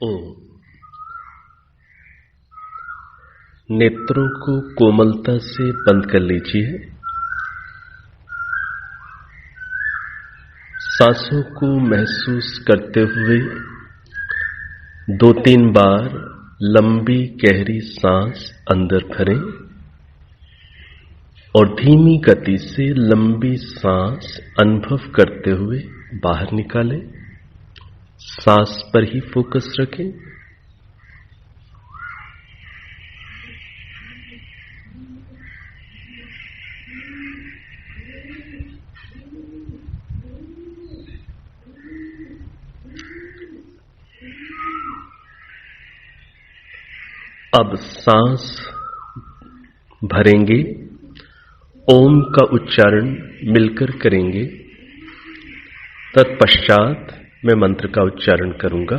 ओम। नेत्रों को कोमलता से बंद कर लीजिए। सांसों को महसूस करते हुए 2-3 बार लंबी गहरी सांस अंदर भरें और धीमी गति से लंबी सांस अनुभव करते हुए बाहर निकालें। सांस पर ही फोकस रखें। अब सांस भरेंगे, ओम का उच्चारण मिलकर करेंगे। तत्पश्चात मैं मंत्र का उच्चारण करूंगा।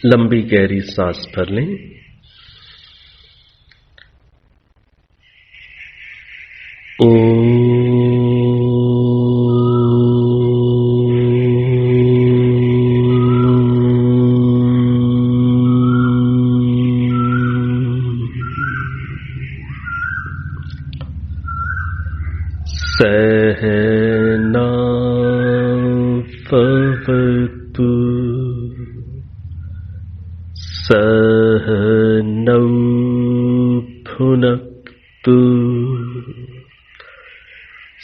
लंबी गहरी सांस भर लें। ओम। सहना भवतु सहनौ भुनक्तु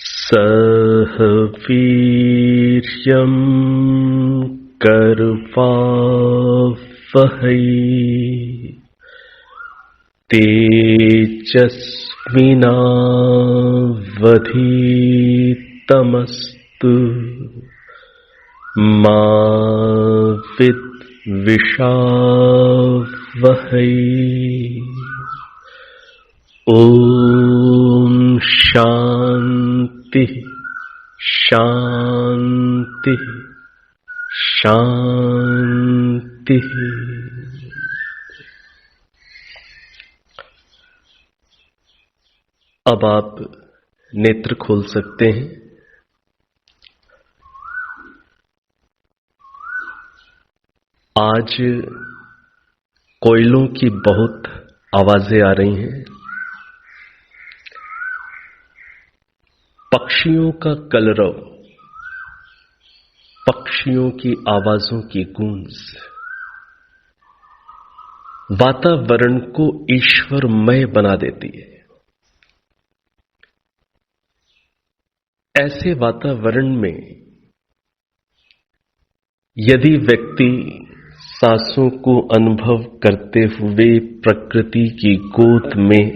सह वीर्यं करवावहै तेजस्विनावधीतमस्तु मा विद्विषावहै। ओम शांति शांति शांति। अब आप नेत्र खोल सकते हैं। आज कोयलों की बहुत आवाजें आ रही हैं। पक्षियों का कलरव, पक्षियों की आवाजों की गूंज वातावरण को ईश्वरमय बना देती है। ऐसे वातावरण में यदि व्यक्ति सांसों को अनुभव करते हुए प्रकृति की गोद में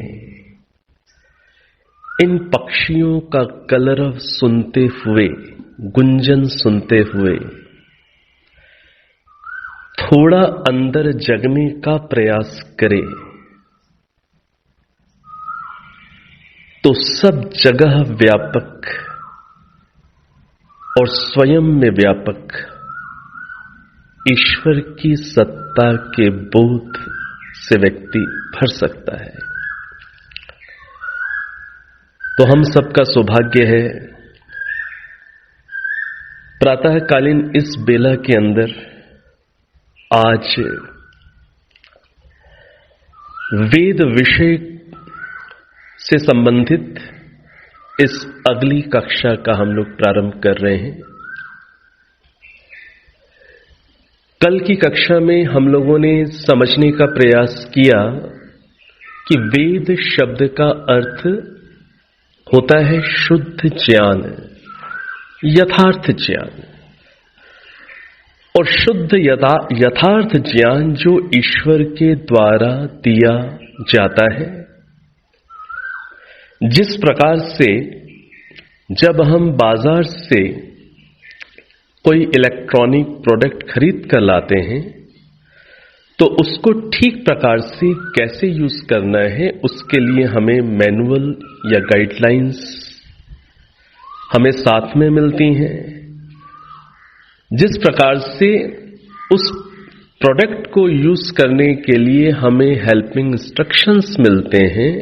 इन पक्षियों का कलरव सुनते हुए, गुंजन सुनते हुए थोड़ा अंदर जगने का प्रयास करे तो सब जगह व्यापक और स्वयं में व्यापक ईश्वर की सत्ता के बोध से व्यक्ति भर सकता है। तो हम सबका सौभाग्य है प्रातःकालीन इस बेला के अंदर आज वेद विषय से संबंधित इस अगली कक्षा का हम लोग प्रारंभ कर रहे हैं। कल की कक्षा में हम लोगों ने समझने का प्रयास किया कि वेद शब्द का अर्थ होता है शुद्ध ज्ञान, यथार्थ ज्ञान। और शुद्ध यथार्थ ज्ञान जो ईश्वर के द्वारा दिया जाता है। जिस प्रकार से जब हम बाजार से कोई इलेक्ट्रॉनिक प्रोडक्ट खरीद कर लाते हैं तो उसको ठीक प्रकार से कैसे यूज करना है उसके लिए हमें मैनुअल या गाइडलाइंस हमें साथ में मिलती हैं। जिस प्रकार से उस प्रोडक्ट को यूज करने के लिए हमें हेल्पिंग इंस्ट्रक्शंस मिलते हैं,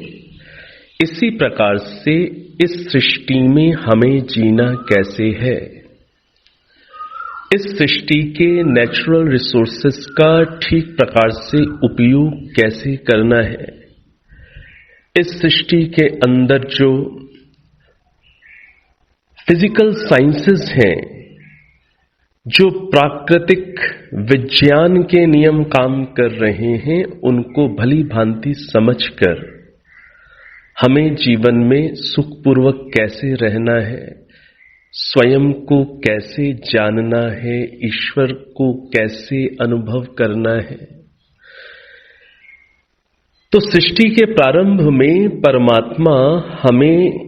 इसी प्रकार से इस सृष्टि में हमें जीना कैसे है इस सृष्टि के नेचुरल रिसोर्सेस का ठीक प्रकार से उपयोग कैसे करना है, इस सृष्टि के अंदर जो फिजिकल साइंसेस हैं, जो प्राकृतिक विज्ञान के नियम काम कर रहे हैं, उनको भली भांति समझकर हमें जीवन में सुखपूर्वक कैसे रहना है, स्वयं को कैसे जानना है, ईश्वर को कैसे अनुभव करना है। तो सृष्टि के प्रारंभ में परमात्मा हमें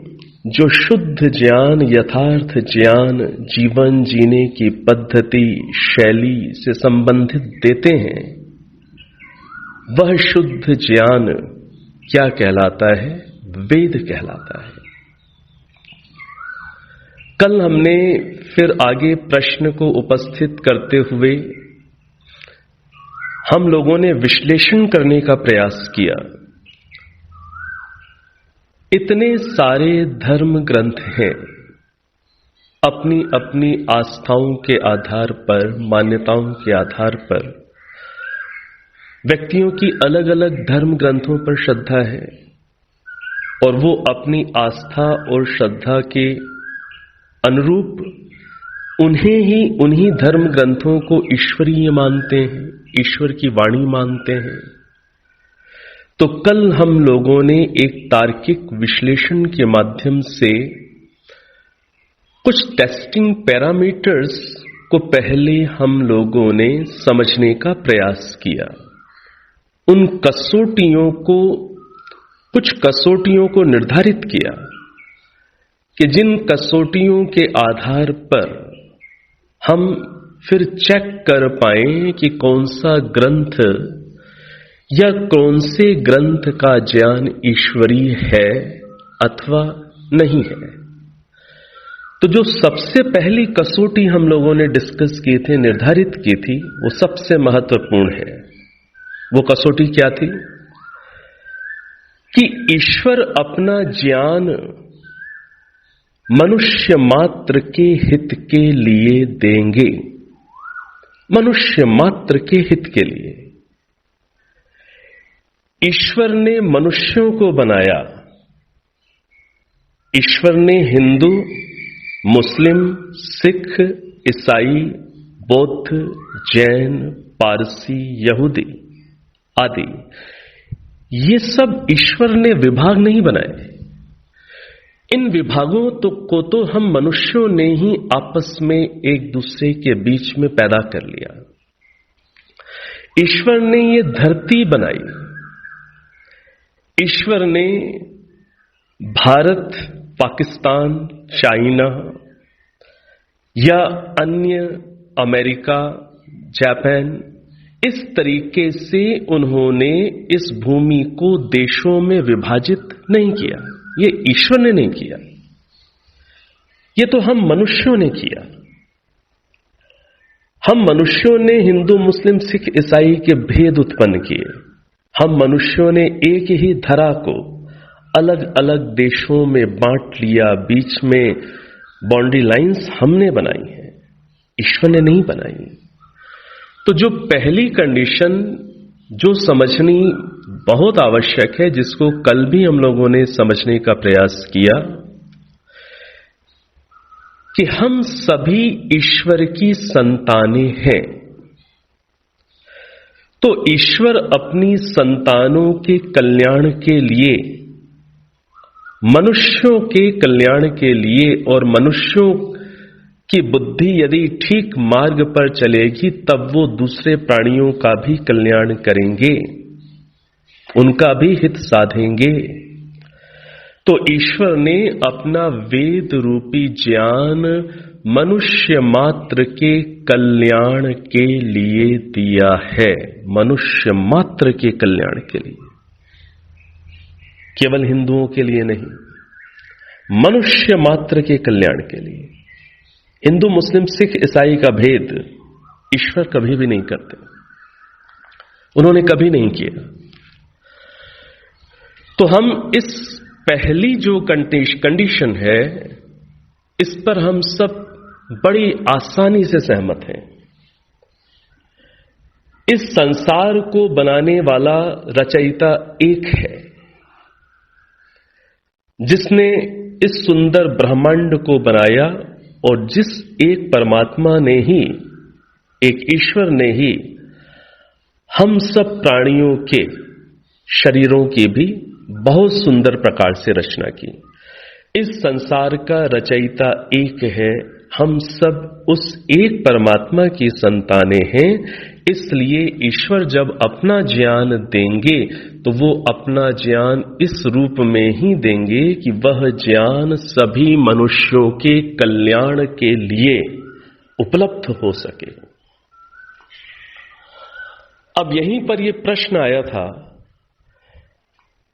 जो शुद्ध ज्ञान, यथार्थ ज्ञान, जीवन जीने की पद्धति, शैली से संबंधित देते हैं, वह शुद्ध ज्ञान क्या कहलाता है? वेद कहलाता है। कल हमने फिर आगे प्रश्न को उपस्थित करते हुए हम लोगों ने विश्लेषण करने का प्रयास किया। इतने सारे धर्म ग्रंथ हैं, अपनी अपनी आस्थाओं के आधार पर, मान्यताओं के आधार पर व्यक्तियों की अलग अलग धर्म ग्रंथों पर श्रद्धा है और वो अपनी आस्था और श्रद्धा के अनुरूप उन्हीं धर्म ग्रंथों को ईश्वरीय मानते हैं, ईश्वर की वाणी मानते हैं। तो कल हम लोगों ने एक तार्किक विश्लेषण के माध्यम से कुछ टेस्टिंग पैरामीटर्स को पहले हम लोगों ने समझने का प्रयास किया। उन कसौटियों को, कुछ कसौटियों को निर्धारित किया कि जिन कसौटियों के आधार पर हम फिर चेक कर पाएं कि कौन सा ग्रंथ या कौन से ग्रंथ का ज्ञान ईश्वरीय है अथवा नहीं है। तो जो सबसे पहली कसौटी हम लोगों ने डिस्कस की थी, निर्धारित की थी, वो सबसे महत्वपूर्ण है। वो कसौटी क्या थी? कि ईश्वर अपना ज्ञान मनुष्य मात्र के हित के लिए देंगे, मनुष्य मात्र के हित के लिए। ईश्वर ने मनुष्यों को बनाया। ईश्वर ने हिंदू, मुस्लिम, सिख, ईसाई, बौद्ध, जैन, पारसी, यहूदी आदि, ये सब ईश्वर ने विभाग नहीं बनाए। इन विभागों को तो हम मनुष्यों ने ही आपस में एक दूसरे के बीच में पैदा कर लिया। ईश्वर ने ये धरती बनाई। ईश्वर ने भारत, पाकिस्तान, चाइना या अन्य अमेरिका, जापान, इस तरीके से उन्होंने इस भूमि को देशों में विभाजित नहीं किया। ये ईश्वर ने नहीं किया, ये तो हम मनुष्यों ने किया। हम मनुष्यों ने हिंदू, मुस्लिम, सिख, ईसाई के भेद उत्पन्न किए। हम मनुष्यों ने एक ही धरा को अलग अलग देशों में बांट लिया, बीच में बाउंड्री लाइंस हमने बनाई हैं, ईश्वर ने नहीं बनाई। तो जो पहली कंडीशन जो समझनी बहुत आवश्यक है, जिसको कल भी हम लोगों ने समझने का प्रयास किया, कि हम सभी ईश्वर की संतानें हैं। तो ईश्वर अपनी संतानों के कल्याण के लिए, मनुष्यों के कल्याण के लिए, और मनुष्यों की बुद्धि यदि ठीक मार्ग पर चलेगी तब वो दूसरे प्राणियों का भी कल्याण करेंगे, उनका भी हित साधेंगे। तो ईश्वर ने अपना वेद रूपी ज्ञान मनुष्य मात्र के कल्याण के लिए दिया है, मनुष्य मात्र के कल्याण के लिए, केवल हिंदुओं के लिए नहीं, मनुष्य मात्र के कल्याण के लिए। हिंदू, मुस्लिम, सिख, ईसाई का भेद ईश्वर कभी भी नहीं करते, उन्होंने कभी नहीं किया। तो हम इस पहली जो कंडीशन है, इस पर हम सब बड़ी आसानी से सहमत हैं। इस संसार को बनाने वाला रचयिता एक है, जिसने इस सुंदर ब्रह्मांड को बनाया, और जिस एक परमात्मा ने ही, एक ईश्वर ने ही हम सब प्राणियों के शरीरों की भी बहुत सुंदर प्रकार से रचना की। इस संसार का रचयिता एक है, हम सब उस एक परमात्मा की संतानें हैं। इसलिए ईश्वर जब अपना ज्ञान देंगे तो वो अपना ज्ञान इस रूप में ही देंगे कि वह ज्ञान सभी मनुष्यों के कल्याण के लिए उपलब्ध हो सके। अब यहीं पर यह प्रश्न आया था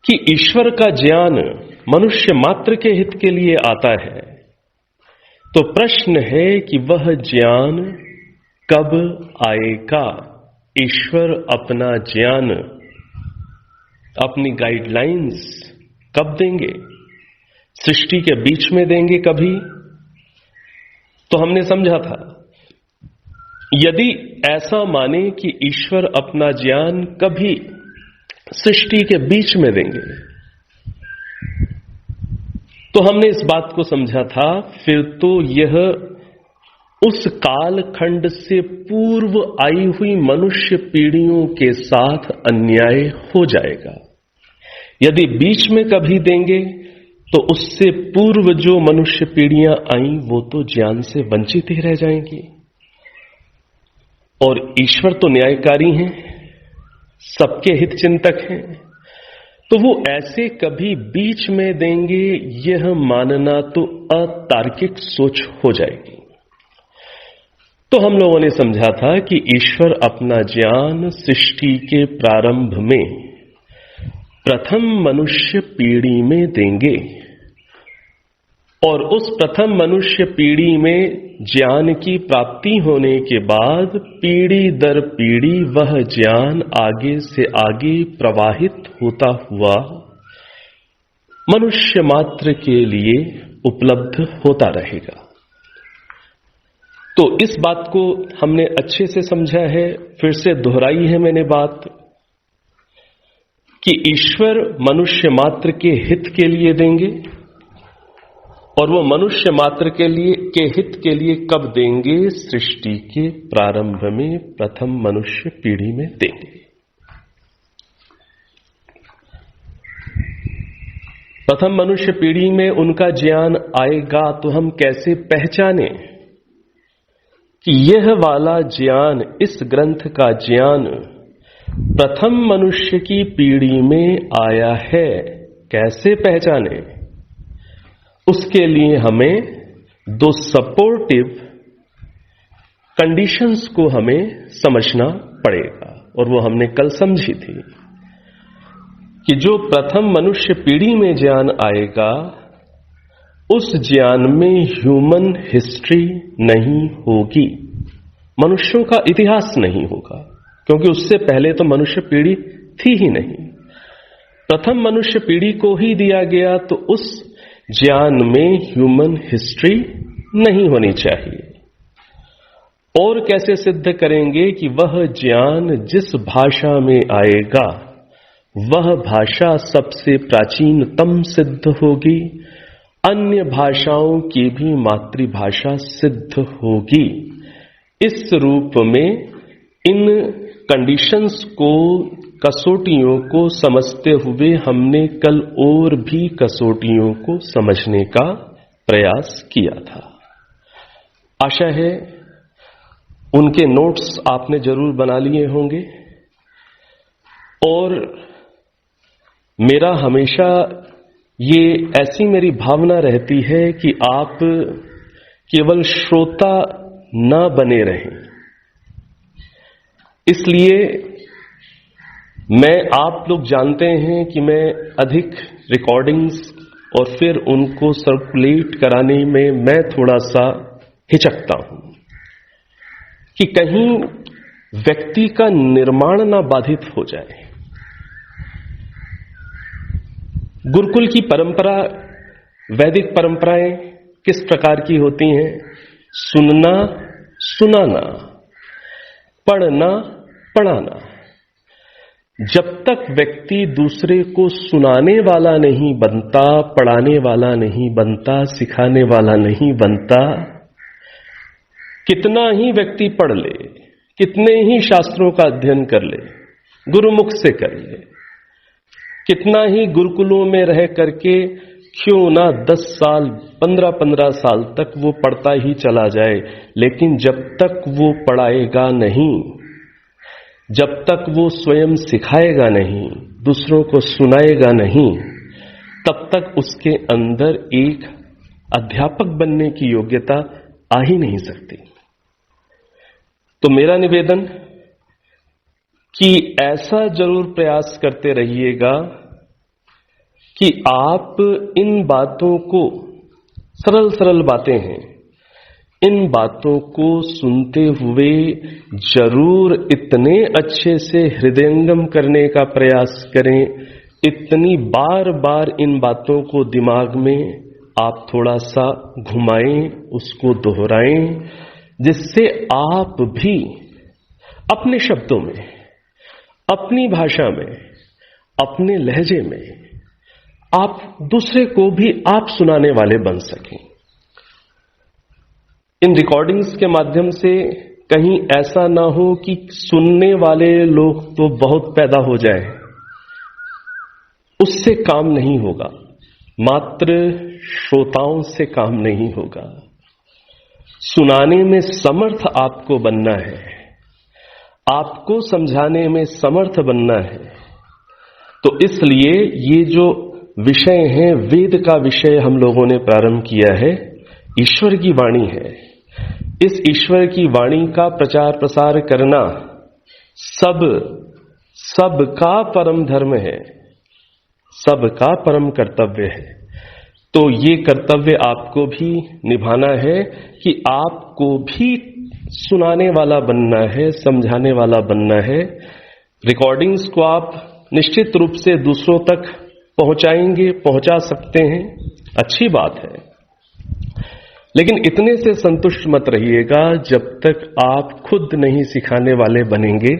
कि ईश्वर का ज्ञान मनुष्य मात्र के हित के लिए आता है, तो प्रश्न है कि वह ज्ञान कब आएगा? ईश्वर अपना ज्ञान, अपनी गाइडलाइंस कब देंगे? सृष्टि के बीच में देंगे कभी? तो हमने समझा था, यदि ऐसा माने कि ईश्वर अपना ज्ञान कभी सृष्टि के बीच में देंगे, तो हमने इस बात को समझा था, फिर तो यह उस कालखंड से पूर्व आई हुई मनुष्य पीढ़ियों के साथ अन्याय हो जाएगा। यदि बीच में कभी देंगे तो उससे पूर्व जो मनुष्य पीढ़ियां आईं वो तो ज्ञान से वंचित ही रह जाएंगी। और ईश्वर तो न्यायकारी हैं, सबके हित चिंतक हैं, तो वो ऐसे कभी बीच में देंगे यह मानना तो अतार्किक सोच हो जाएगी। तो हम लोगों ने समझा था कि ईश्वर अपना ज्ञान सृष्टि के प्रारंभ में प्रथम मनुष्य पीढ़ी में देंगे, और उस प्रथम मनुष्य पीढ़ी में ज्ञान की प्राप्ति होने के बाद पीढ़ी दर पीढ़ी वह ज्ञान आगे से आगे प्रवाहित होता हुआ मनुष्य मात्र के लिए उपलब्ध होता रहेगा। तो इस बात को हमने अच्छे से समझा है, फिर से दोहराई है मैंने बात, कि ईश्वर मनुष्य मात्र के हित के लिए देंगे, और वो मनुष्य मात्र के हित के लिए कब देंगे? सृष्टि के प्रारंभ में प्रथम मनुष्य पीढ़ी में देंगे। प्रथम मनुष्य पीढ़ी में उनका ज्ञान आएगा, तो हम कैसे पहचाने कि यह वाला ज्ञान, इस ग्रंथ का ज्ञान प्रथम मनुष्य की पीढ़ी में आया है? कैसे पहचाने? उसके लिए हमें दो सपोर्टिव कंडीशंस को हमें समझना पड़ेगा, और वो हमने कल समझी थी कि जो प्रथम मनुष्य पीढ़ी में ज्ञान आएगा उस ज्ञान में ह्यूमन हिस्ट्री नहीं होगी, मनुष्यों का इतिहास नहीं होगा, क्योंकि उससे पहले तो मनुष्य पीढ़ी थी ही नहीं। प्रथम मनुष्य पीढ़ी को ही दिया गया, तो उस ज्ञान में ह्यूमन हिस्ट्री नहीं होनी चाहिए। और कैसे सिद्ध करेंगे कि वह ज्ञान जिस भाषा में आएगा वह भाषा सबसे प्राचीनतम सिद्ध होगी, अन्य भाषाओं की भी मातृभाषा सिद्ध होगी। इस रूप में इन कंडीशंस को, कसौटियों को समझते हुए हमने कल और भी कसौटियों को समझने का प्रयास किया था। आशा है उनके नोट्स आपने जरूर बना लिए होंगे, और मेरा हमेशा ये ऐसी मेरी भावना रहती है कि आप केवल श्रोता न बने रहें। इसलिए मैं, आप लोग जानते हैं कि मैं अधिक रिकॉर्डिंग्स और फिर उनको सर्कुलेट कराने में मैं थोड़ा सा हिचकता हूं कि कहीं व्यक्ति का निर्माण ना बाधित हो जाए। गुरुकुल की परंपरा, वैदिक परंपराएं किस प्रकार की होती हैं? सुनना, सुनाना, पढ़ना, पढ़ाना। जब तक व्यक्ति दूसरे को सुनाने वाला नहीं बनता, पढ़ाने वाला नहीं बनता, सिखाने वाला नहीं बनता, कितना ही व्यक्ति पढ़ ले, कितने ही शास्त्रों का अध्ययन कर ले, गुरुमुख से कर ले, कितना ही गुरुकुलों में रह करके क्यों ना 10 साल 15-15 साल तक वो पढ़ता ही चला जाए, लेकिन जब तक वो पढ़ाएगा नहीं, जब तक वो स्वयं सिखाएगा नहीं, दूसरों को सुनाएगा नहीं, तब तक उसके अंदर एक अध्यापक बनने की योग्यता आ ही नहीं सकती। तो मेरा निवेदन कि ऐसा जरूर प्रयास करते रहिएगा कि आप इन बातों को, सरल सरल बातें हैं, इन बातों को सुनते हुए जरूर इतने अच्छे से हृदयंगम करने का प्रयास करें, इतनी बार बार इन बातों को दिमाग में आप थोड़ा सा घुमाएं, उसको दोहराएं, जिससे आप भी अपने शब्दों में, अपनी भाषा में, अपने लहजे में आप दूसरे को भी आप सुनाने वाले बन सकें। इन रिकॉर्डिंग्स के माध्यम से कहीं ऐसा ना हो कि सुनने वाले लोग तो बहुत पैदा हो जाए, उससे काम नहीं होगा, मात्र श्रोताओं से काम नहीं होगा। सुनाने में समर्थ आपको बनना है, आपको समझाने में समर्थ बनना है। तो इसलिए ये जो विषय है, वेद का विषय हम लोगों ने प्रारंभ किया है, ईश्वर की वाणी है। इस ईश्वर की वाणी का प्रचार प्रसार करना सबका परम धर्म है, सबका परम कर्तव्य है। तो ये कर्तव्य आपको भी निभाना है कि आपको भी सुनाने वाला बनना है, समझाने वाला बनना है। रिकॉर्डिंग्स को आप निश्चित रूप से दूसरों तक पहुंचाएंगे, पहुंचा सकते हैं, अच्छी बात है, लेकिन इतने से संतुष्ट मत रहिएगा जब तक आप खुद नहीं सिखाने वाले बनेंगे।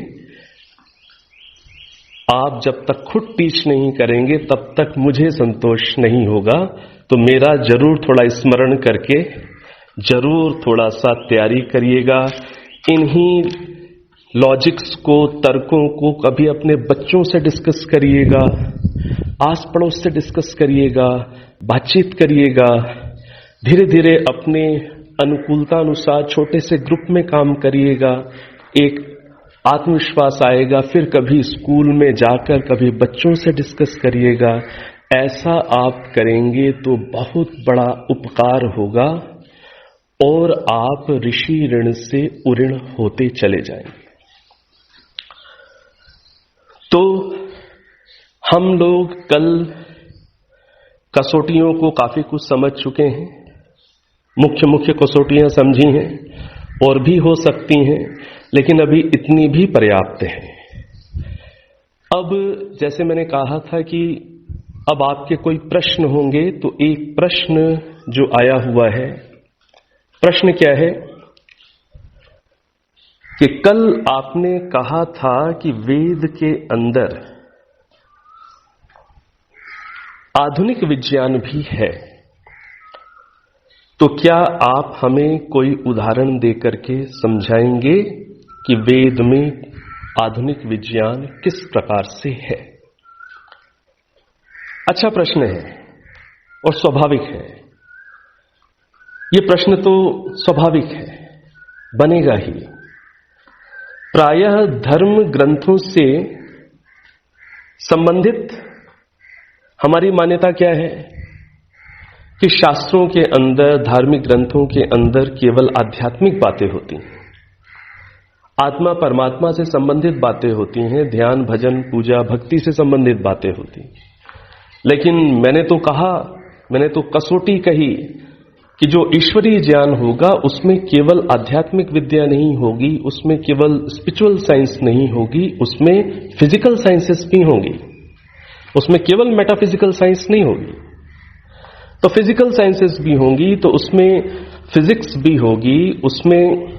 आप जब तक खुद टीच नहीं करेंगे तब तक मुझे संतोष नहीं होगा। तो मेरा जरूर थोड़ा स्मरण करके जरूर थोड़ा सा तैयारी करिएगा। इन्हीं लॉजिक्स को, तर्कों को कभी अपने बच्चों से डिस्कस करिएगा, आस पड़ोस से डिस्कस करिएगा, बातचीत करिएगा। धीरे धीरे अपने अनुकूलता अनुसार छोटे से ग्रुप में काम करिएगा, एक आत्मविश्वास आएगा। फिर कभी स्कूल में जाकर कभी बच्चों से डिस्कस करिएगा। ऐसा आप करेंगे तो बहुत बड़ा उपकार होगा और आप ऋषि ऋण से उऋण होते चले जाएंगे। तो हम लोग कल कसौटियों को काफी कुछ समझ चुके हैं, मुख्य मुख्य कसौटियां समझी हैं, और भी हो सकती हैं, लेकिन अभी इतनी भी पर्याप्त है। अब जैसे मैंने कहा था कि अब आपके कोई प्रश्न होंगे, तो एक प्रश्न जो आया हुआ है, प्रश्न क्या है कि कल आपने कहा था कि वेद के अंदर आधुनिक विज्ञान भी है, तो क्या आप हमें कोई उदाहरण देकर के समझाएंगे कि वेद में आधुनिक विज्ञान किस प्रकार से है? अच्छा प्रश्न है और स्वाभाविक है। ये प्रश्न तो स्वाभाविक है, बनेगा ही। प्रायः धर्म ग्रंथों से संबंधित हमारी मान्यता क्या है कि शास्त्रों के अंदर, धार्मिक ग्रंथों के अंदर केवल आध्यात्मिक बातें होती हैं, आत्मा परमात्मा से संबंधित बातें होती हैं, ध्यान, भजन, पूजा, भक्ति से संबंधित बातें होती हैं। लेकिन मैंने तो कसौटी कही कि जो ईश्वरीय ज्ञान होगा उसमें केवल आध्यात्मिक विद्या नहीं होगी, उसमें केवल स्पिरिचुअल साइंस नहीं होगी, उसमें फिजिकल साइंसेस भी होंगी, उसमें केवल मेटाफिजिकल साइंस नहीं होगी। तो फिजिकल साइंसेस भी होंगी, तो उसमें फिजिक्स भी होगी, उसमें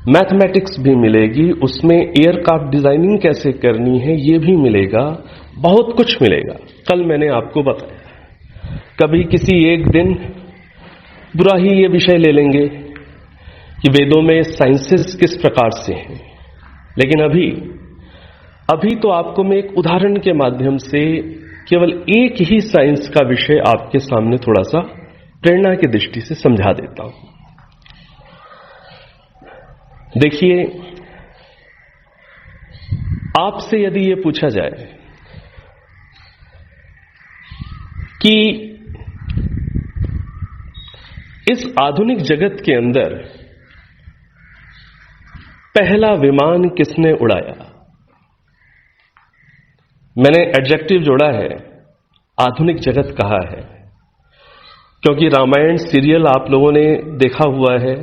मैथमेटिक्स भी मिलेगी, उसमें एयरक्राफ्ट डिजाइनिंग कैसे करनी है ये भी मिलेगा, बहुत कुछ मिलेगा। कल मैंने आपको बताया, कभी किसी एक दिन बुरा ही ये विषय ले लेंगे कि वेदों में साइंसेस किस प्रकार से हैं, लेकिन अभी तो आपको मैं एक उदाहरण के माध्यम से केवल एक ही साइंस का विषय आपके सामने थोड़ा सा प्रेरणा की दृष्टि से समझा देता हूं। देखिए, आपसे यदि ये पूछा जाए कि इस आधुनिक जगत के अंदर पहला विमान किसने उड़ाया, मैंने एडजेक्टिव जोड़ा है, आधुनिक जगत कहा है, क्योंकि रामायण सीरियल आप लोगों ने देखा हुआ है,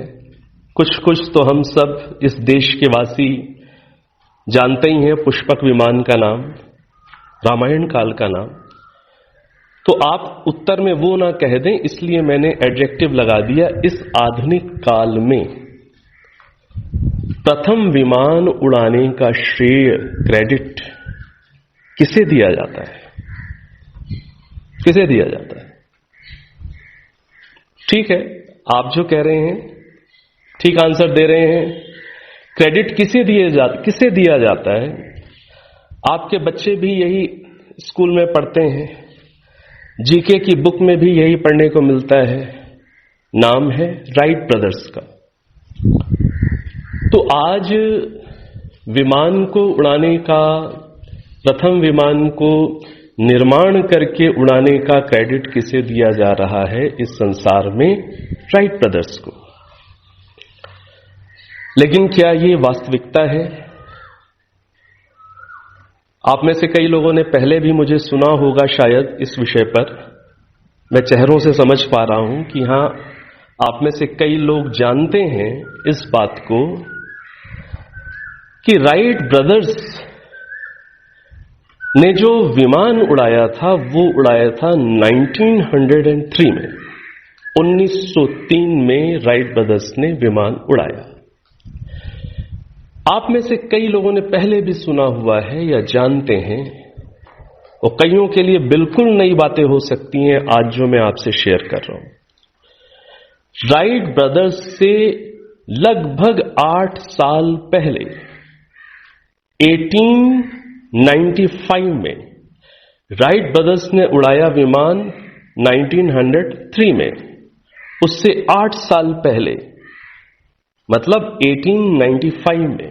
कुछ तो हम सब इस देश के वासी जानते ही हैं पुष्पक विमान का नाम, रामायण काल का नाम। तो आप उत्तर में वो ना कह दें, इसलिए मैंने एडजेक्टिव लगा दिया, इस आधुनिक काल में प्रथम विमान उड़ाने का श्रेय, क्रेडिट किसे दिया जाता है, किसे दिया जाता है? ठीक है, आप जो कह रहे हैं ठीक आंसर दे रहे हैं, क्रेडिट किसे दिया जाता है? आपके बच्चे भी यही स्कूल में पढ़ते हैं, जीके की बुक में भी यही पढ़ने को मिलता है, नाम है राइट ब्रदर्स का। तो आज विमान को उड़ाने का, प्रथम विमान को निर्माण करके उड़ाने का क्रेडिट किसे दिया जा रहा है इस संसार में? राइट ब्रदर्स को। लेकिन क्या ये वास्तविकता है? आप में से कई लोगों ने पहले भी मुझे सुना होगा शायद इस विषय पर, मैं चेहरों से समझ पा रहा हूं कि हां, आप में से कई लोग जानते हैं इस बात को कि राइट ब्रदर्स ने जो विमान उड़ाया था वो उड़ाया था 1903 में, 1903 में राइट ब्रदर्स ने विमान उड़ाया। आप में से कई लोगों ने पहले भी सुना हुआ है या जानते हैं, और कईयों के लिए बिल्कुल नई बातें हो सकती हैं आज जो मैं आपसे शेयर कर रहा हूं। राइट ब्रदर्स से लगभग 8 साल पहले 1895 में राइट ब्रदर्स ने उड़ाया विमान 1903 में, उससे 8 साल पहले मतलब 1895 में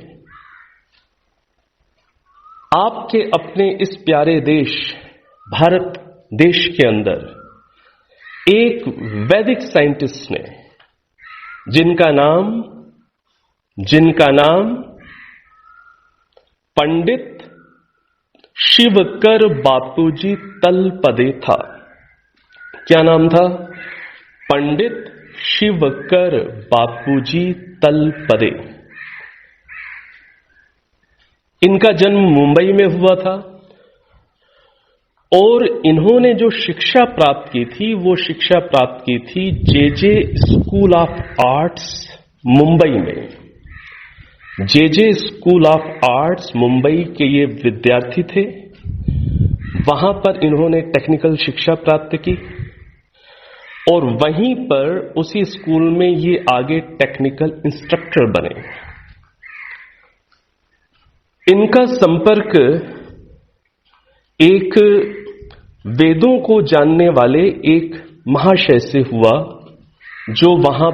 आपके अपने इस प्यारे देश भारत देश के अंदर एक वैदिक साइंटिस्ट ने, जिनका नाम पंडित शिवकर बापूजी तलपदे था। क्या नाम था? पंडित शिवकर बापूजी तलपदे। इनका जन्म मुंबई में हुआ था और इन्होंने जो शिक्षा प्राप्त की थी वो शिक्षा प्राप्त की थी जे स्कूल ऑफ आर्ट्स मुंबई में। जे स्कूल ऑफ आर्ट्स मुंबई के ये विद्यार्थी थे, वहां पर इन्होंने टेक्निकल शिक्षा प्राप्त की और वहीं पर उसी स्कूल में ये आगे टेक्निकल इंस्ट्रक्टर बने। इनका संपर्क एक वेदों को जानने वाले एक महाशय से हुआ जो वहां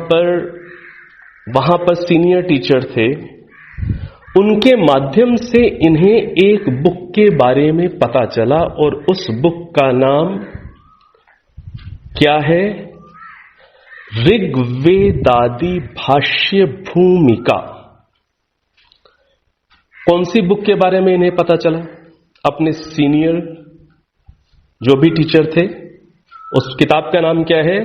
पर सीनियर टीचर थे। उनके माध्यम से इन्हें एक बुक के बारे में पता चला और उस बुक का नाम क्या है? ऋग्वेदादि भाष्य भूमिका। कौन सी बुक के बारे में इन्हें पता चला? अपने सीनियर जो भी टीचर थे, उस किताब का नाम क्या है?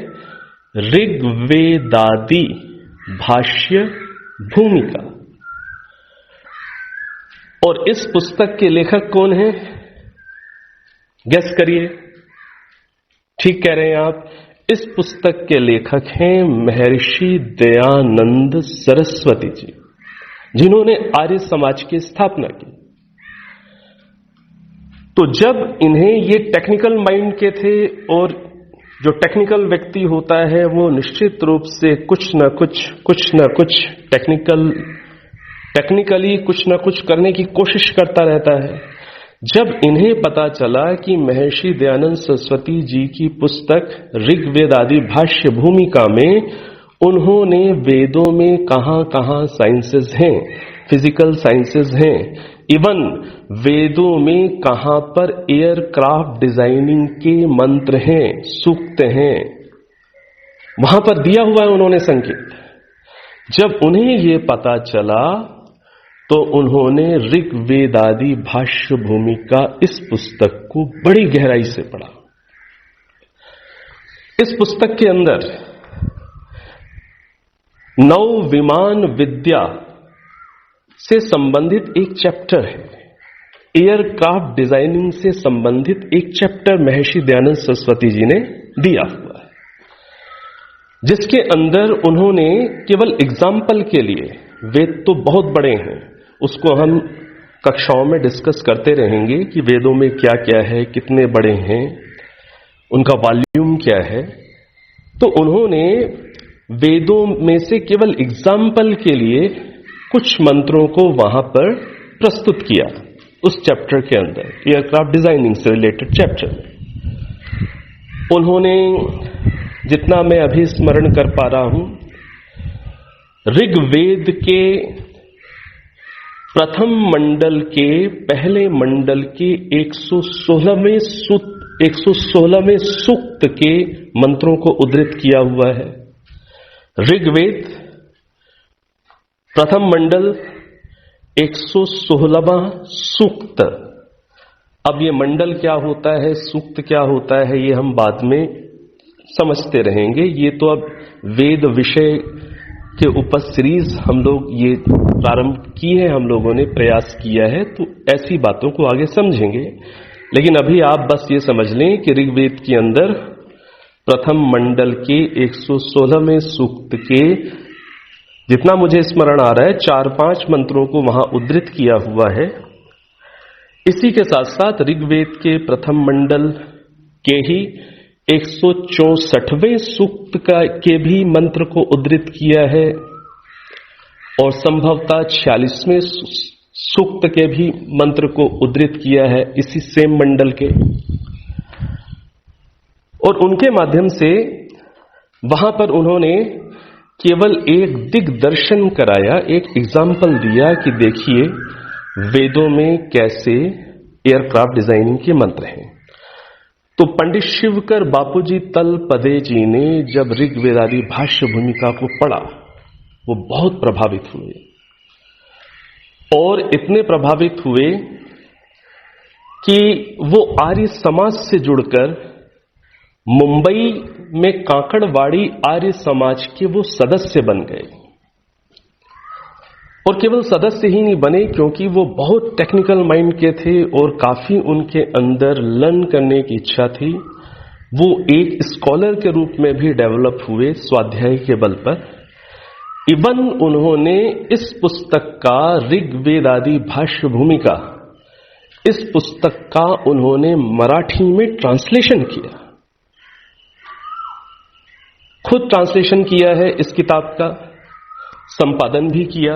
ऋग्वेदादि भाष्य भूमिका। और इस पुस्तक के लेखक कौन हैं? गेस करिए। ठीक कह रहे हैं आप। इस पुस्तक के लेखक हैं महर्षि दयानंद सरस्वती जी, जिन्होंने आर्य समाज की स्थापना की। तो जब इन्हें ये टेक्निकल माइंड के थे, और जो टेक्निकल व्यक्ति होता है वो निश्चित रूप से कुछ न कुछ टेक्निकली कुछ न कुछ करने की कोशिश करता रहता है। जब इन्हें पता चला कि महर्षि दयानंद सरस्वती जी की पुस्तक ऋग्वेद आदि भाष्य भूमिका में उन्होंने वेदों में कहां कहां साइंसेस हैं, फिजिकल साइंसेस हैं, इवन वेदों में कहां पर एयरक्राफ्ट डिजाइनिंग के मंत्र हैं, सूक्त हैं, वहां पर दिया हुआ है उन्होंने संकेत। जब उन्हें यह पता चला तो उन्होंने ऋग्वेद आदि भाष्य भूमिका इस पुस्तक को बड़ी गहराई से पढ़ा। इस पुस्तक के अंदर नौ विमान विद्या से संबंधित एक चैप्टर है, एयरक्राफ्ट डिजाइनिंग से संबंधित एक चैप्टर महर्षि दयानंद सरस्वती जी ने दिया हुआ है, जिसके अंदर उन्होंने केवल एग्जाम्पल के लिए, वेद तो बहुत बड़े हैं, उसको हम कक्षाओं में डिस्कस करते रहेंगे कि वेदों में क्या क्या है, कितने बड़े हैं, उनका वॉल्यूम क्या है। तो उन्होंने वेदों में से केवल एग्जाम्पल के लिए कुछ मंत्रों को वहां पर प्रस्तुत किया उस चैप्टर के अंदर, एयरक्राफ्ट डिजाइनिंग से रिलेटेड चैप्टर। उन्होंने, जितना मैं अभी स्मरण कर पा रहा हूं, ऋग्वेद के प्रथम मंडल के पहले मंडल के 116वें सूक्त के मंत्रों को उद्धृत किया हुआ है। ऋग्वेद प्रथम मंडल 116वां सूक्त। अब ये मंडल क्या होता है, सूक्त क्या होता है, ये हम बाद में समझते रहेंगे। ये तो अब वेद विषय के ऊपर सीरीज हम लोग ये प्रारंभ की है, हम लोगों ने प्रयास किया है, तो ऐसी बातों को आगे समझेंगे। लेकिन अभी आप बस ये समझ लें कि ऋग्वेद के अंदर प्रथम मंडल के 116वें सूक्त के, जितना मुझे स्मरण आ रहा है, 4-5 मंत्रों को वहां उद्धृत किया हुआ है। इसी के साथ साथ ऋग्वेद के प्रथम मंडल के ही 164वें सूक्त के भी मंत्र को उद्धृत किया है, और संभवतः 46वें सूक्त के भी मंत्र को उद्धृत किया है इसी सेम मंडल के। और उनके माध्यम से वहां पर उन्होंने केवल एक दिग्दर्शन कराया, एक एग्जाम्पल दिया कि देखिए वेदों में कैसे एयरक्राफ्ट डिजाइनिंग के मंत्र हैं। तो पंडित शिवकर बापूजी तलपदे जी ने जब ऋग्वेद आदि भाष्य भूमिका को पढ़ा, वो बहुत प्रभावित हुए, और इतने प्रभावित हुए कि वो आर्य समाज से जुड़कर मुंबई में काकड़वाड़ी आर्य समाज के वो सदस्य बन गए। और केवल सदस्य ही नहीं बने, क्योंकि वो बहुत टेक्निकल माइंड के थे और काफी उनके अंदर लर्न करने की इच्छा थी। वो एक स्कॉलर के रूप में भी डेवलप हुए स्वाध्याय के बल पर। इवन उन्होंने इस पुस्तक का ऋग्वेद आदि भाष्य भूमिका, इस पुस्तक का उन्होंने मराठी में ट्रांसलेशन किया, खुद ट्रांसलेशन किया है इस किताब का, संपादन भी किया।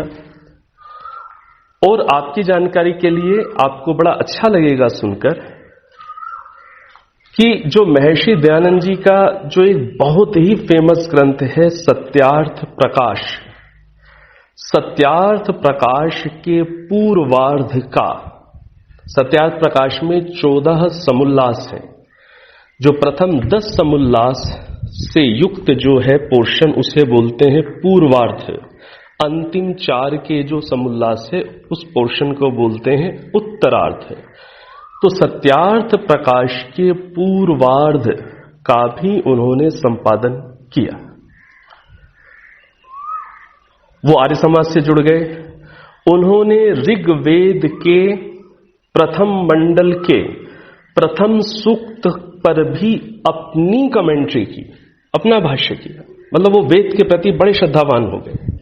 और आपकी जानकारी के लिए आपको बड़ा अच्छा लगेगा सुनकर कि जो महर्षि दयानंद जी का जो एक बहुत ही फेमस ग्रंथ है सत्यार्थ प्रकाश, सत्यार्थ प्रकाश के पूर्वार्ध का, सत्यार्थ प्रकाश में 14 समुल्लास हैं। जो प्रथम 10 समुल्लास से युक्त जो है पोर्शन, उसे बोलते हैं पूर्वार्ध। अंतिम 4 के जो समुल्लास है उस पोर्शन को बोलते हैं उत्तरार्ध। तो सत्यार्थ प्रकाश के पूर्वार्ध का भी उन्होंने संपादन किया। वो आर्य समाज से जुड़ गए। उन्होंने ऋग्वेद के प्रथम मंडल के प्रथम सूक्त पर भी अपनी कमेंट्री की, अपना भाष्य किया। मतलब वो वेद के प्रति बड़े श्रद्धावान हो गए।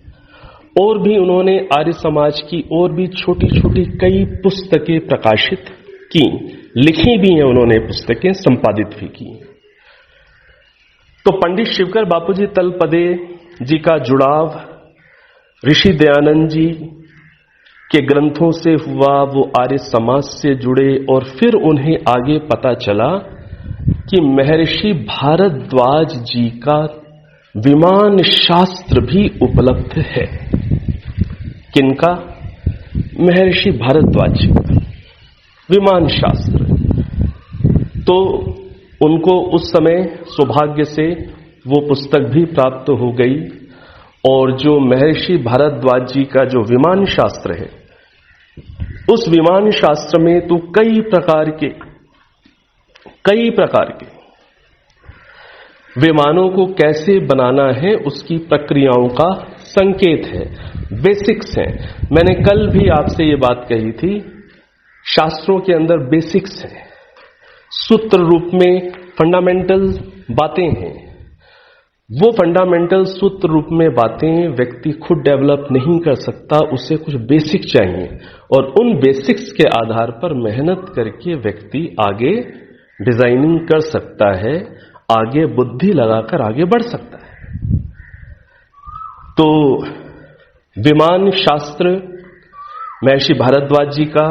और भी उन्होंने आर्य समाज की और भी छोटी छोटी कई पुस्तकें प्रकाशित की, लिखी भी हैं उन्होंने, पुस्तकें संपादित भी की। तो पंडित शिवकर बापूजी तलपदे जी का जुड़ाव ऋषि दयानंद जी के ग्रंथों से हुआ, वो आर्य समाज से जुड़े, और फिर उन्हें आगे पता चला कि महर्षि भारद्वाज जी का विमान शास्त्र भी उपलब्ध है। किनका? महर्षि भारद्वाज जी का विमान शास्त्र। तो उनको उस समय सौभाग्य से वो पुस्तक भी प्राप्त हो गई, और जो महर्षि भारद्वाज जी का जो विमान शास्त्र है, उस विमान शास्त्र में तो कई प्रकार के विमानों को कैसे बनाना है उसकी प्रक्रियाओं का संकेत है, बेसिक्स हैं। मैंने कल भी आपसे ये बात कही थी, शास्त्रों के अंदर बेसिक्स है, सूत्र रूप में फंडामेंटल बातें हैं। वो फंडामेंटल सूत्र रूप में बातें व्यक्ति खुद डेवलप नहीं कर सकता, उसे कुछ बेसिक चाहिए, और उन बेसिक्स के आधार पर मेहनत करके व्यक्ति आगे डिजाइनिंग कर सकता है, आगे बुद्धि लगाकर आगे बढ़ सकता है। तो विमान शास्त्र महर्षि भारद्वाज जी का,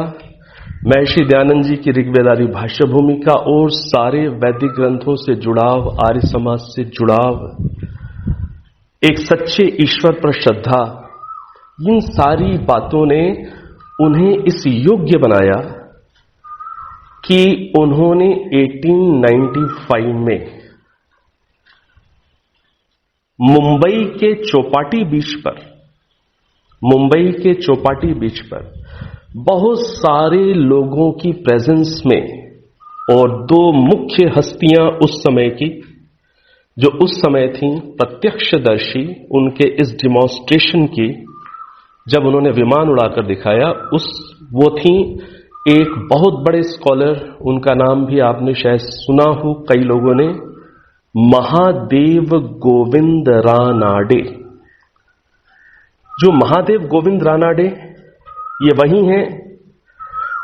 महर्षि दयानंद जी की ऋग्वेदारी भाष्य भूमिका, और सारे वैदिक ग्रंथों से जुड़ाव, आर्य समाज से जुड़ाव, एक सच्चे ईश्वर पर श्रद्धा, इन सारी बातों ने उन्हें इस योग्य बनाया कि उन्होंने 1895 में मुंबई के चौपाटी बीच पर बहुत सारे लोगों की प्रेजेंस में, और दो मुख्य हस्तियां उस समय की, जो उस समय थी प्रत्यक्षदर्शी, उनके इस डिमॉन्स्ट्रेशन की जब उन्होंने विमान उड़ाकर दिखाया, वो थी एक बहुत बड़े स्कॉलर, उनका नाम भी आपने शायद सुना हो कई लोगों ने, महादेव गोविंद रानाडे। जो महादेव गोविंद रानाडे, ये वही हैं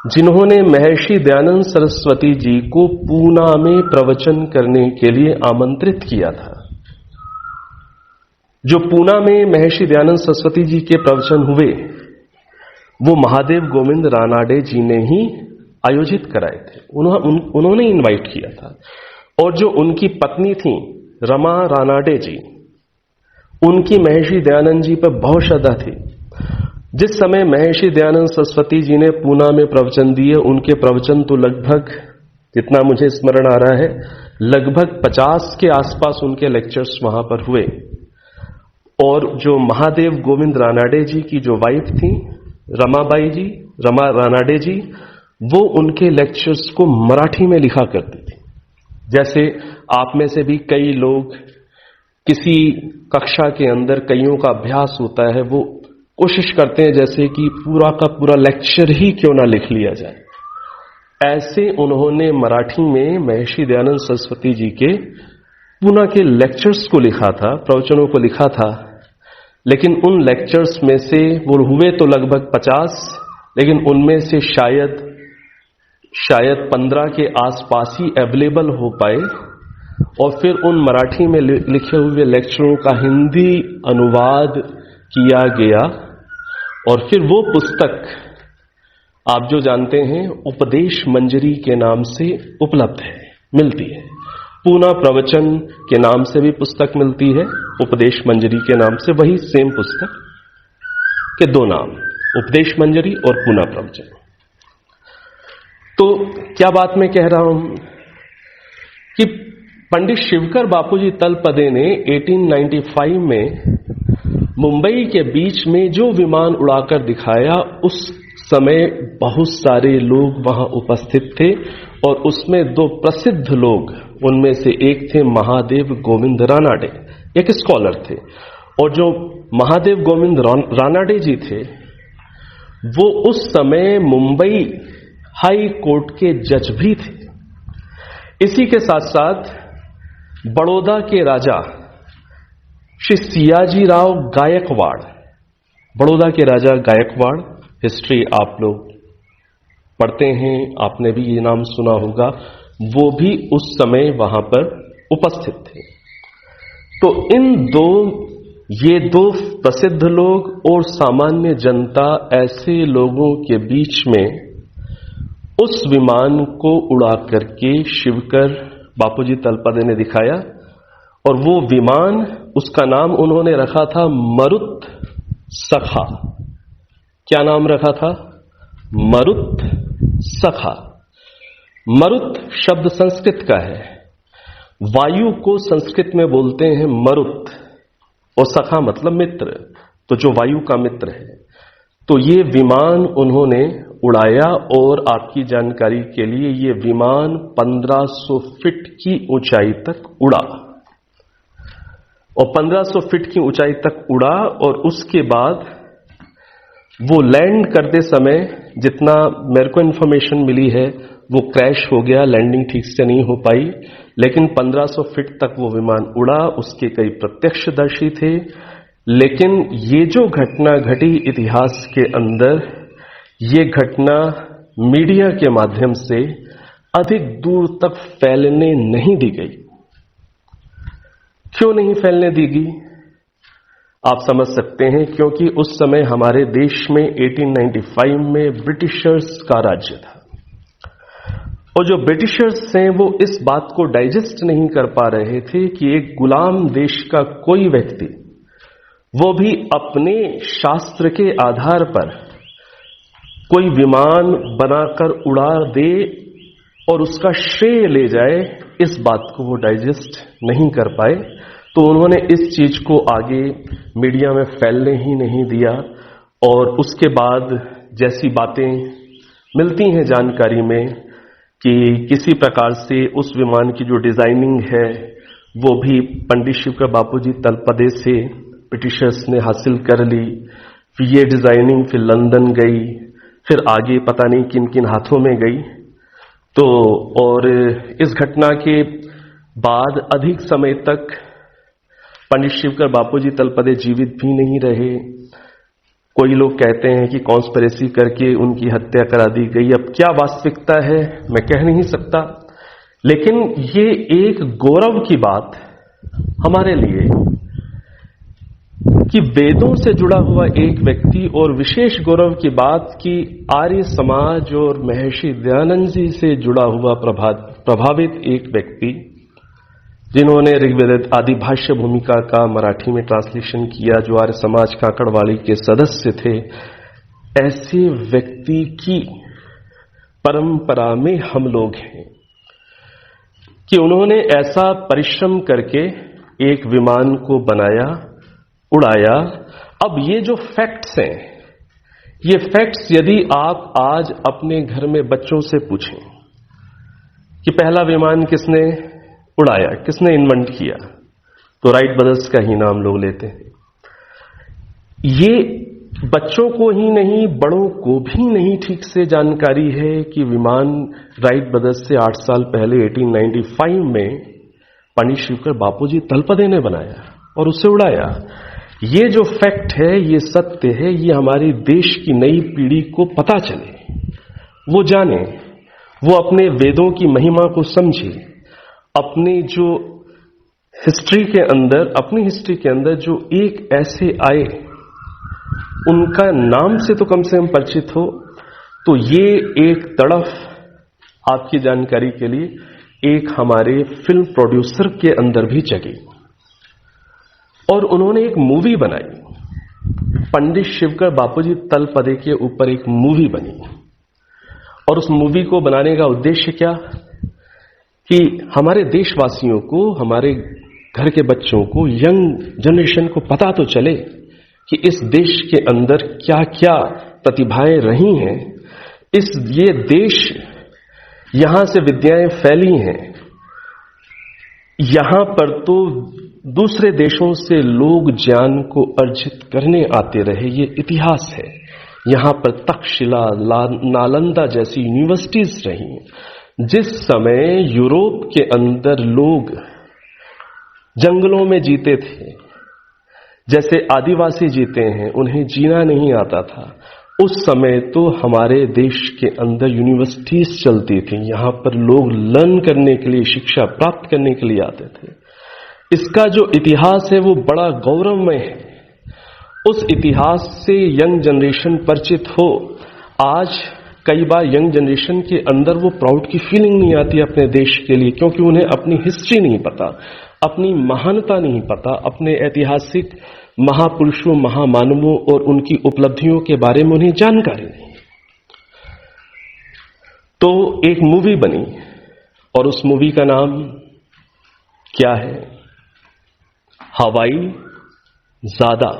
जिन्होंने महर्षि दयानंद सरस्वती जी को पूना में प्रवचन करने के लिए आमंत्रित किया था। जो पूना में महर्षि दयानंद सरस्वती जी के प्रवचन हुए, वो महादेव गोविंद रानाडे जी ने ही आयोजित कराए थे, उन्होंने इनवाइट किया था। और जो उनकी पत्नी थी रमा रानाडे जी, उनकी महर्षि दयानंद जी पर बहुत श्रद्धा थी। जिस समय महर्षि दयानंद सरस्वती जी ने पूना में प्रवचन दिए, उनके प्रवचन तो लगभग, जितना मुझे स्मरण आ रहा है, लगभग 50 के आसपास उनके लेक्चर्स वहां पर हुए। और जो महादेव गोविंद रानाडे जी की जो वाइफ थी रमा रानाडे जी, वो उनके लेक्चर्स को मराठी में लिखा करती थी। जैसे आप में से भी कई लोग किसी कक्षा के अंदर कईयों का अभ्यास होता है, वो कोशिश करते हैं जैसे कि पूरा का पूरा लेक्चर ही क्यों ना लिख लिया जाए। ऐसे उन्होंने मराठी में महर्षि दयानंद सरस्वती जी के पूना के लेक्चर्स को लिखा था, प्रवचनों को लिखा था। लेकिन उन लेक्चर्स में से वो हुए तो लगभग 50, लेकिन उनमें से शायद 15 के आसपास ही अवेलेबल हो पाए। और फिर उन मराठी में लिखे हुए लेक्चरों का हिंदी अनुवाद किया गया, और फिर वो पुस्तक आप जो जानते हैं उपदेश मंजरी के नाम से उपलब्ध है, मिलती है। पूना प्रवचन के नाम से भी पुस्तक मिलती है, उपदेश मंजरी के नाम से, वही सेम पुस्तक के दो नाम, उपदेश मंजरी और पूना प्रवचन। तो क्या बात मैं कह रहा हूं कि पंडित शिवकर बापूजी तलपदे ने 1895 में मुंबई के बीच में जो विमान उड़ाकर दिखाया, उस समय बहुत सारे लोग वहां उपस्थित थे, और उसमें दो प्रसिद्ध लोग, उनमें से एक थे महादेव गोविंद रानाडे, एक स्कॉलर थे। और जो महादेव गोविंद रानाडे जी थे, वो उस समय मुंबई हाई कोर्ट के जज भी थे। इसी के साथ साथ बड़ौदा के राजा श्री सियाजीराव गायकवाड़, बड़ौदा के राजा गायकवाड़, हिस्ट्री आप लोग पढ़ते हैं, आपने भी ये नाम सुना होगा, वो भी उस समय वहां पर उपस्थित थे। तो ये दो प्रसिद्ध लोग और सामान्य जनता, ऐसे लोगों के बीच में उस विमान को उड़ा करके शिवकर बापूजी तलपदे ने दिखाया। और वो विमान, उसका नाम उन्होंने रखा था मरुत सखा। क्या नाम रखा था? मरुत सखा। मरुत शब्द संस्कृत का है, वायु को संस्कृत में बोलते हैं मरुत, और सखा मतलब मित्र, तो जो वायु का मित्र है। तो ये विमान उन्होंने उड़ाया, और आपकी जानकारी के लिए ये विमान 1500 फीट की ऊंचाई तक उड़ा, और 1500 फीट की ऊंचाई तक उड़ा। और उसके बाद वो लैंड करते समय, जितना मेरे को इंफॉर्मेशन मिली है, वो क्रैश हो गया, लैंडिंग ठीक से नहीं हो पाई। लेकिन 1500 फीट तक वो विमान उड़ा, उसके कई प्रत्यक्षदर्शी थे। लेकिन ये जो घटना घटी इतिहास के अंदर, ये घटना मीडिया के माध्यम से अधिक दूर तक फैलने नहीं दी गई। क्यों नहीं फैलने दी गई? आप समझ सकते हैं, क्योंकि उस समय हमारे देश में 1895 में ब्रिटिशर्स का राज्य था, और जो ब्रिटिशर्स हैं वो इस बात को डाइजेस्ट नहीं कर पा रहे थे कि एक गुलाम देश का कोई व्यक्ति, वो भी अपने शास्त्र के आधार पर कोई विमान बनाकर उड़ा दे और उसका श्रेय ले जाए, इस बात को वो डाइजेस्ट नहीं कर पाए। तो उन्होंने इस चीज को आगे मीडिया में फैलने ही नहीं दिया। और उसके बाद जैसी बातें मिलती हैं जानकारी में कि किसी प्रकार से उस विमान की जो डिजाइनिंग है वो भी पंडित शिवकर बापूजी तलपदे से ब्रिटिशर्स ने हासिल कर ली। फिर ये डिजाइनिंग फिर लंदन गई, फिर आगे पता नहीं किन किन हाथों में गई। तो और इस घटना के बाद अधिक समय तक पंडित शिवकर बापूजी तलपदे जीवित भी नहीं रहे। कोई लोग कहते हैं कि कॉन्स्पिरेसी करके उनकी हत्या करा दी गई। अब क्या वास्तविकता है मैं कह नहीं सकता, लेकिन ये एक गौरव की बात हमारे लिए कि वेदों से जुड़ा हुआ एक व्यक्ति, और विशेष गौरव की बात कि आर्य समाज और महर्षि दयानंद जी से जुड़ा हुआ प्रभावित एक व्यक्ति, जिन्होंने ऋग्वेद आदि भाष्य भूमिका का मराठी में ट्रांसलेशन किया, जो आर्य समाज काकड़वाली के सदस्य थे, ऐसे व्यक्ति की परंपरा में हम लोग हैं कि उन्होंने ऐसा परिश्रम करके एक विमान को बनाया, उड़ाया। अब ये जो फैक्ट्स हैं, ये फैक्ट्स यदि आप आज अपने घर में बच्चों से पूछें कि पहला विमान किसने उड़ाया, किसने इन्वेंट किया, तो राइट ब्रदर्स का ही नाम लोग लेते हैं। ये बच्चों को ही नहीं, बड़ों को भी नहीं ठीक से जानकारी है कि विमान राइट ब्रदर्स से 8 साल पहले 1895 में पंडित शिवकर बापूजी तलपदे ने बनाया और उसे उड़ाया। ये जो फैक्ट है, ये सत्य है, ये हमारे देश की नई पीढ़ी को पता चले, वो जाने, वो अपने वेदों की महिमा को समझे। अपनी जो हिस्ट्री के अंदर, अपनी हिस्ट्री के अंदर जो एक ऐसे आए, उनका नाम से तो कम से कम परिचित हो। तो ये एक तड़फ आपकी जानकारी के लिए एक हमारे फिल्म प्रोड्यूसर के अंदर भी जगी, और उन्होंने एक मूवी बनाई। पंडित शिवकर बापूजी तलपदे के ऊपर एक मूवी बनी, और उस मूवी को बनाने का उद्देश्य क्या कि हमारे देशवासियों को, हमारे घर के बच्चों को, यंग जनरेशन को पता तो चले कि इस देश के अंदर क्या क्या प्रतिभाएं रही हैं। ये देश, यहां से विद्याएं फैली हैं, यहां पर तो दूसरे देशों से लोग ज्ञान को अर्जित करने आते रहे, ये इतिहास है। यहां पर तक्षशिला, नालंदा जैसी यूनिवर्सिटीज रही, जिस समय यूरोप के अंदर लोग जंगलों में जीते थे, जैसे आदिवासी जीते हैं, उन्हें जीना नहीं आता था, उस समय तो हमारे देश के अंदर यूनिवर्सिटीज चलती थी। यहां पर लोग लर्न करने के लिए, शिक्षा प्राप्त करने के लिए आते थे। इसका जो इतिहास है वो बड़ा गौरवमय है। उस इतिहास से यंग जनरेशन परिचित हो। आज कई बार यंग जनरेशन के अंदर वो प्राउड की फीलिंग नहीं आती अपने देश के लिए, क्योंकि उन्हें अपनी हिस्ट्री नहीं पता, अपनी महानता नहीं पता, अपने ऐतिहासिक महापुरुषों, महामानवों और उनकी उपलब्धियों के बारे में उन्हें जानकारी नहीं। तो एक मूवी बनी और उस मूवी का नाम क्या है? हवाई ज़ादा।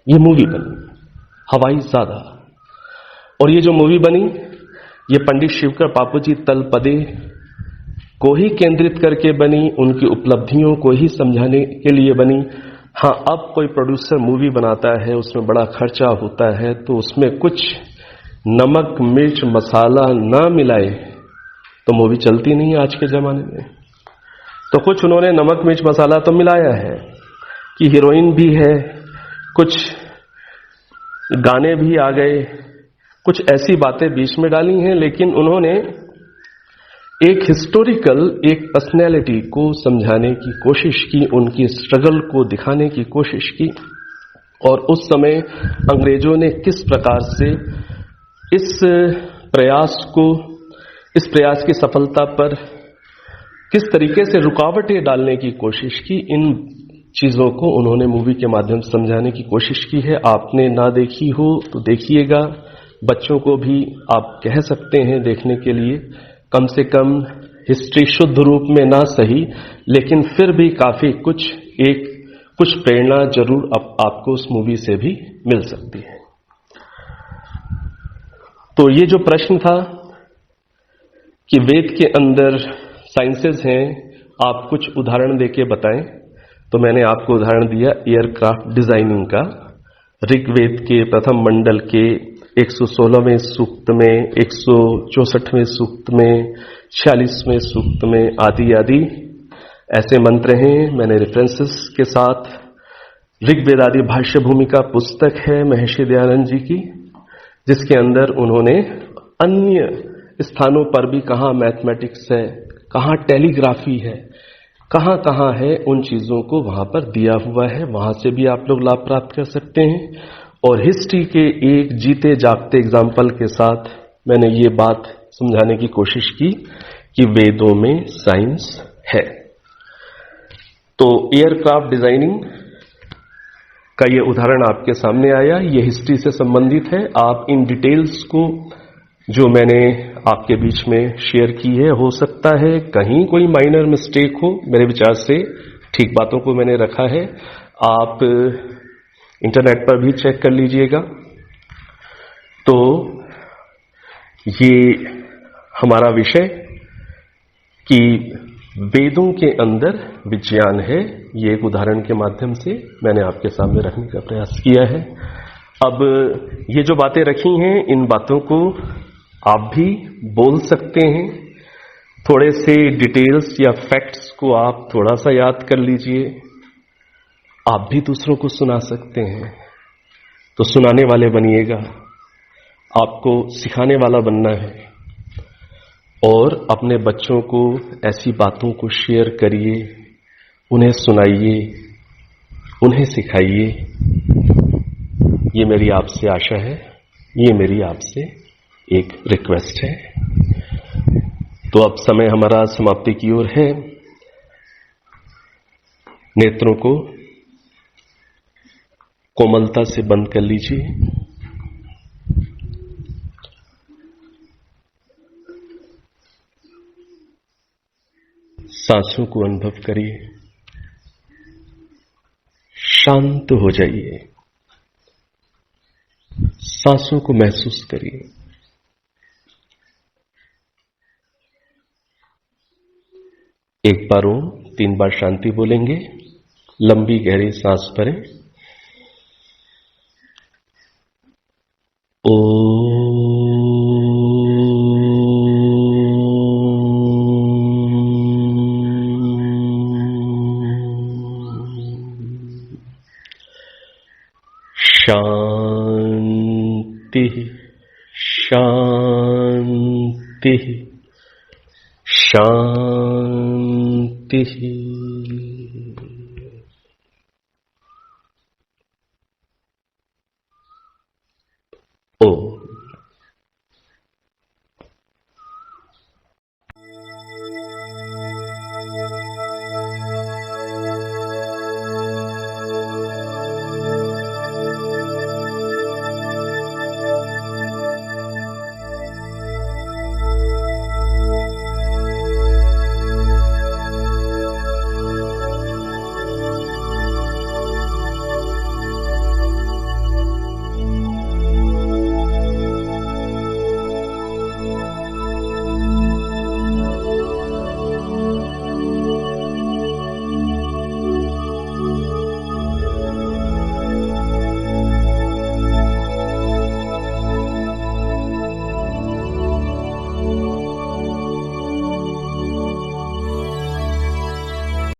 ये मूवी बनी हवाई ज़ादा। और ये जो मूवी बनी, ये पंडित शिवकर बापूजी तलपदे को ही केंद्रित करके बनी, उनकी उपलब्धियों को ही समझाने के लिए बनी। हाँ, अब कोई प्रोड्यूसर मूवी बनाता है, उसमें बड़ा खर्चा होता है, तो उसमें कुछ नमक मिर्च मसाला ना मिलाए तो मूवी चलती नहीं आज के जमाने में। तो कुछ उन्होंने नमक मिर्च मसाला तो मिलाया है कि हीरोइन भी है, कुछ गाने भी आ गए, कुछ ऐसी बातें बीच में डाली हैं, लेकिन उन्होंने एक हिस्टोरिकल, एक पर्सनैलिटी को समझाने की कोशिश की, उनकी स्ट्रगल को दिखाने की कोशिश की। और उस समय अंग्रेजों ने किस प्रकार से इस प्रयास की सफलता पर किस तरीके से रुकावटें डालने की कोशिश की, इन चीजों को उन्होंने मूवी के माध्यम से समझाने की कोशिश की है। आपने ना देखी हो तो देखिएगा, बच्चों को भी आप कह सकते हैं देखने के लिए। कम से कम हिस्ट्री शुद्ध रूप में ना सही, लेकिन फिर भी काफी कुछ प्रेरणा जरूर आपको उस मूवी से भी मिल सकती है। तो ये जो प्रश्न था कि वेद के अंदर साइंसेस हैं, आप कुछ उदाहरण देके बताएं, तो मैंने आपको उदाहरण दिया एयरक्राफ्ट डिजाइनिंग का। ऋग्वेद के प्रथम मंडल के 116वें सूक्त में, 164वें सूक्त में, 46वें सूक्त में आदि आदि ऐसे मंत्र हैं। मैंने रेफरेंसेस के साथ ऋग्वेद आदि भाष्य भूमिका पुस्तक है महर्षि दयानंद जी की, जिसके अंदर उन्होंने अन्य स्थानों पर भी कहाँ मैथमेटिक्स है, कहाँ टेलीग्राफी है, कहाँ कहाँ है, उन चीजों को वहां पर दिया हुआ है। वहां से भी आप लोग लाभ प्राप्त कर सकते हैं। और हिस्ट्री के एक जीते जागते एग्जाम्पल के साथ मैंने ये बात समझाने की कोशिश की कि वेदों में साइंस है। तो एयरक्राफ्ट डिजाइनिंग का ये उदाहरण आपके सामने आया, ये हिस्ट्री से संबंधित है। आप इन डिटेल्स को जो मैंने आपके बीच में शेयर की है, हो सकता है कहीं कोई माइनर मिस्टेक हो, मेरे विचार से ठीक बातों को मैंने रखा है। आप इंटरनेट पर भी चेक कर लीजिएगा। तो ये हमारा विषय कि वेदों के अंदर विज्ञान है, ये एक उदाहरण के माध्यम से मैंने आपके सामने रखने का प्रयास किया है। अब ये जो बातें रखी हैं, इन बातों को आप भी बोल सकते हैं। थोड़े से डिटेल्स या फैक्ट्स को आप थोड़ा सा याद कर लीजिए। आप भी दूसरों को सुना सकते हैं, तो सुनाने वाले बनिएगा। आपको सिखाने वाला बनना है और अपने बच्चों को ऐसी बातों को शेयर करिए, उन्हें सुनाइए, उन्हें सिखाइए। ये मेरी आपसे आशा है, ये मेरी आपसे एक रिक्वेस्ट है। तो अब समय हमारा समाप्ति की ओर है। नेत्रों को कोमलता से बंद कर लीजिए। सांसों को अनुभव करिए, शांत हो जाइए, सांसों को महसूस करिए। एक बार ओम, 3 बार शांति बोलेंगे। लंबी गहरी सांस भरें। ओ शांति शांति।